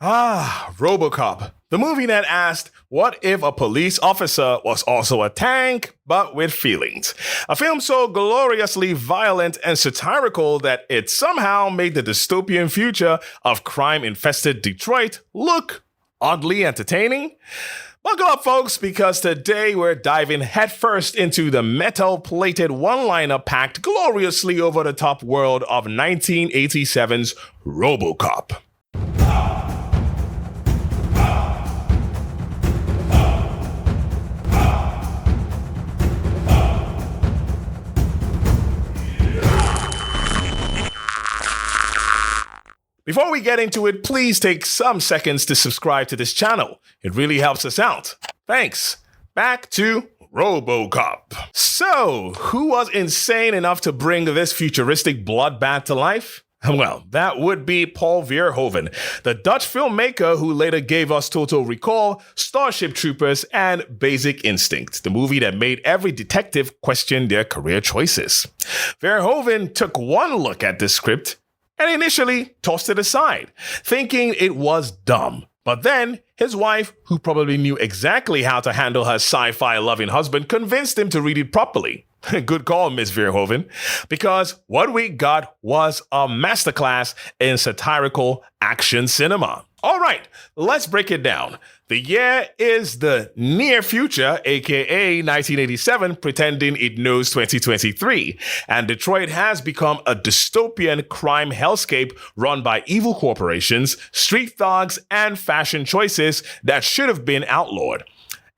RoboCop. The movie that asked, what if a police officer was also a tank, but with feelings? A film so gloriously violent and satirical that it somehow made the dystopian future of crime-infested Detroit look oddly entertaining. Buckle up, folks, because today we're diving headfirst into the metal-plated one-liner packed gloriously over-the-top world of 1987's RoboCop. Before we get into it, please take some seconds to subscribe to this channel. It really helps us out. Thanks. Back to RoboCop. So, who was insane enough to bring this futuristic bloodbath to life? Well, that would be Paul Verhoeven, the Dutch filmmaker who later gave us Total Recall, Starship Troopers, and Basic Instinct, the movie that made every detective question their career choices. Verhoeven took one look at this script and initially tossed it aside, thinking it was dumb. But then, his wife, who probably knew exactly how to handle her sci-fi loving husband, convinced him to read it properly. Good call, Miss Verhoeven, because what we got was a masterclass in satirical action cinema. All right, let's break it down. The year is the near future, aka 1987, pretending it knows 2023. And Detroit has become a dystopian crime hellscape run by evil corporations, street thugs, and fashion choices that should have been outlawed.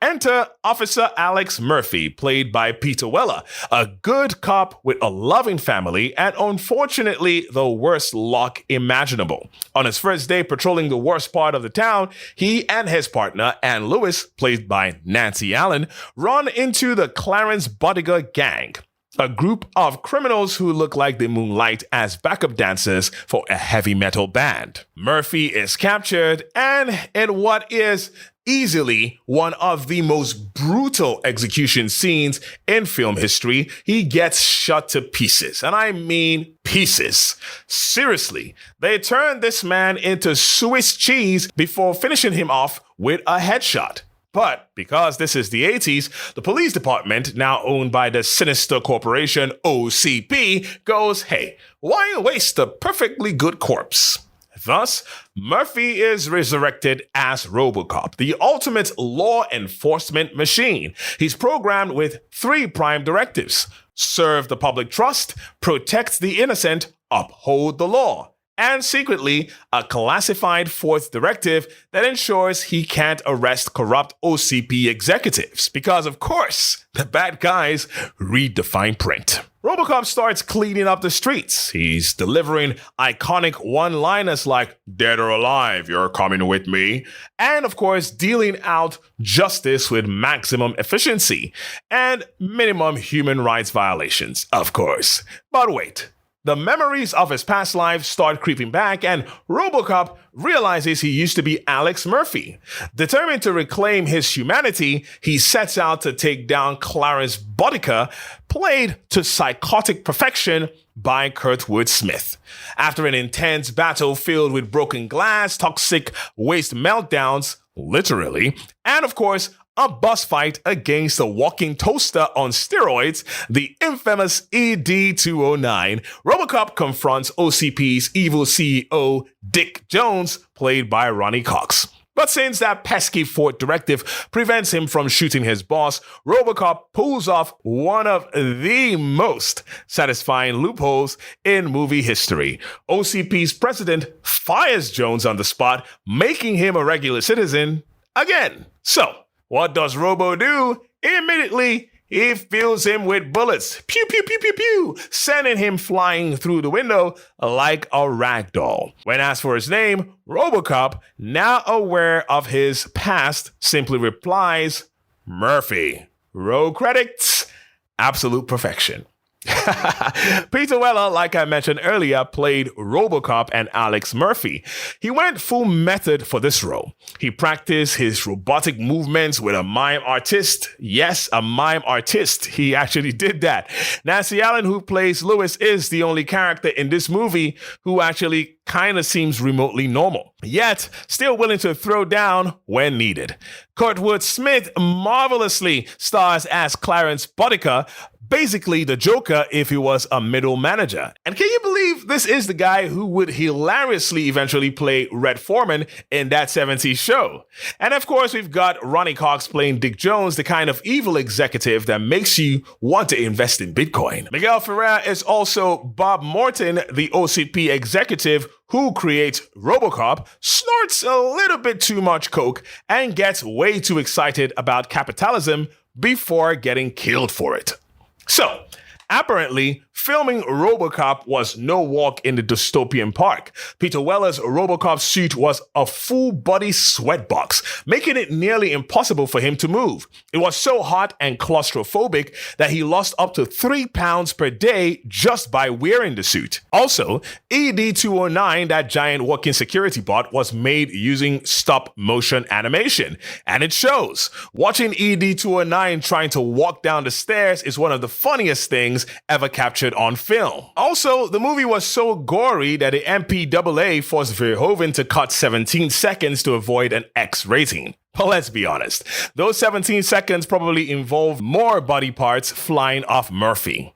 Enter Officer Alex Murphy, played by Peter Weller, a good cop with a loving family and unfortunately the worst luck imaginable. On his first day patrolling the worst part of the town, he and his partner, Ann Lewis, played by Nancy Allen, run into the Clarence Bodiger Gang, a group of criminals who look like they moonlight as backup dancers for a heavy metal band. Murphy is captured, and in what is easily one of the most brutal execution scenes in film history, he gets shot to pieces. And I mean pieces. Seriously, they turned this man into Swiss cheese before finishing him off with a headshot. But because this is the 80s, the police department, now owned by the sinister corporation OCP, goes, hey, why waste a perfectly good corpse? Thus, Murphy is resurrected as RoboCop, the ultimate law enforcement machine. He's programmed with three prime directives: serve the public trust, protect the innocent, uphold the law, and secretly, a classified fourth directive that ensures he can't arrest corrupt OCP executives. Because, of course, the bad guys read the fine print. RoboCop starts cleaning up the streets. He's delivering iconic one-liners like, dead or alive, you're coming with me. And, of course, dealing out justice with maximum efficiency and minimum human rights violations, of course. But wait. The memories of his past life start creeping back, and RoboCop realizes he used to be Alex Murphy. Determined to reclaim his humanity, he sets out to take down Clarence Bodiger, played to psychotic perfection by Kurtwood Smith. After an intense battle filled with broken glass, toxic waste meltdowns, literally, and of course, a boss fight against a walking toaster on steroids, the infamous ED-209, RoboCop confronts OCP's evil CEO, Dick Jones, played by Ronnie Cox. But since that pesky fourth directive prevents him from shooting his boss, RoboCop pulls off one of the most satisfying loopholes in movie history. OCP's president fires Jones on the spot, making him a regular citizen again. So, what does Robo do? Immediately, he fills him with bullets. Pew, pew, pew, pew, pew, sending him flying through the window like a rag doll. When asked for his name, RoboCop, now aware of his past, simply replies, Murphy. Roll credits. Absolute perfection. Peter Weller, like I mentioned earlier, played RoboCop and Alex Murphy. He went full method for this role. He practiced his robotic movements with a mime artist. Yes, a mime artist. He actually did that. Nancy Allen, who plays Lewis, is the only character in this movie who actually kind of seems remotely normal, yet still willing to throw down when needed. Kurtwood Smith marvelously stars as Clarence Bodica, basically the Joker if he was a middle manager. And can you believe this is the guy who would hilariously eventually play Red Foreman in that 70s show? And of course, we've got Ronnie Cox playing Dick Jones, the kind of evil executive that makes you want to invest in Bitcoin. Miguel Ferrer is also Bob Morton, the OCP executive who creates RoboCop, snorts a little bit too much coke, and gets way too excited about capitalism before getting killed for it. So, apparently, filming RoboCop was no walk in the dystopian park. Peter Weller's RoboCop suit was a full-body sweatbox, making it nearly impossible for him to move. It was so hot and claustrophobic that he lost up to 3 pounds per day just by wearing the suit. Also, ED-209, that giant walking security bot, was made using stop-motion animation, and it shows. Watching ED-209 trying to walk down the stairs is one of the funniest things ever captured on film. Also, the movie was so gory that the MPAA forced Verhoeven to cut 17 seconds to avoid an X rating. But let's be honest, those 17 seconds probably involved more body parts flying off Murphy.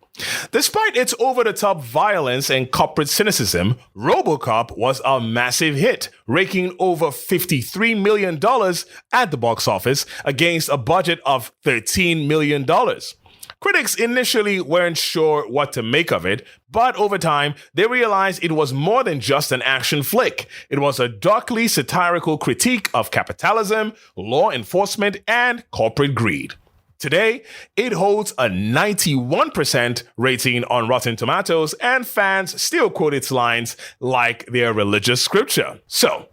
Despite its over-the-top violence and corporate cynicism, RoboCop was a massive hit, raking over $53 million at the box office against a budget of $13 million. Critics initially weren't sure what to make of it, but over time, they realized it was more than just an action flick. It was a darkly satirical critique of capitalism, law enforcement, and corporate greed. Today, it holds a 91% rating on Rotten Tomatoes, and fans still quote its lines like their religious scripture. So,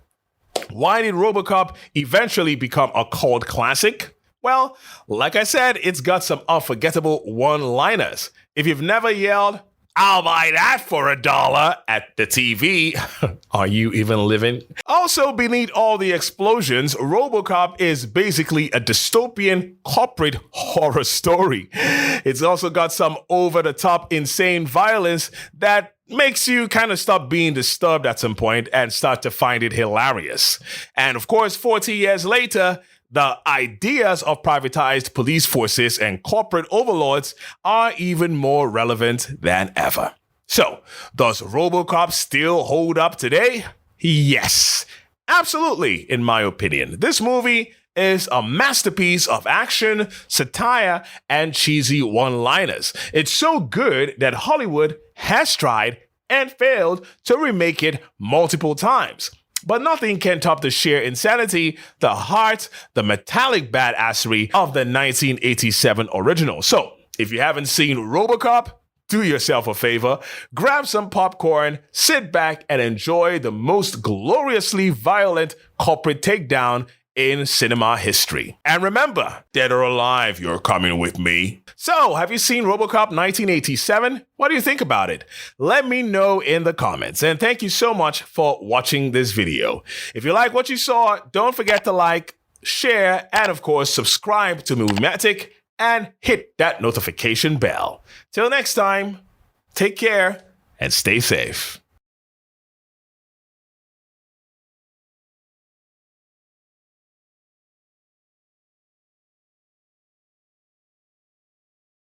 why did RoboCop eventually become a cult classic? Well, like I said, it's got some unforgettable one-liners. If you've never yelled, "I'll buy that for $1" at the TV, are you even living? Also, beneath all the explosions, RoboCop is basically a dystopian corporate horror story. It's also got some over-the-top insane violence that makes you kind of stop being disturbed at some point and start to find it hilarious. And of course, 40 years later, the ideas of privatized police forces and corporate overlords are even more relevant than ever. So, does RoboCop still hold up today? Yes, absolutely, in my opinion. This movie is a masterpiece of action, satire, and cheesy one-liners. It's so good that Hollywood has tried and failed to remake it multiple times. But nothing can top the sheer insanity, the heart, the metallic badassery of the 1987 original. So, if you haven't seen RoboCop, do yourself a favor, grab some popcorn, sit back, and enjoy the most gloriously violent corporate takedown in cinema history. And remember, dead or alive, you're coming with me. So, have you seen RoboCop 1987? What do you think about it? Let me know in the comments. And thank you so much for watching this video. If you like what you saw, don't forget to like, share, and of course, subscribe to Moviematic and hit that notification bell. Till next time, take care and stay safe.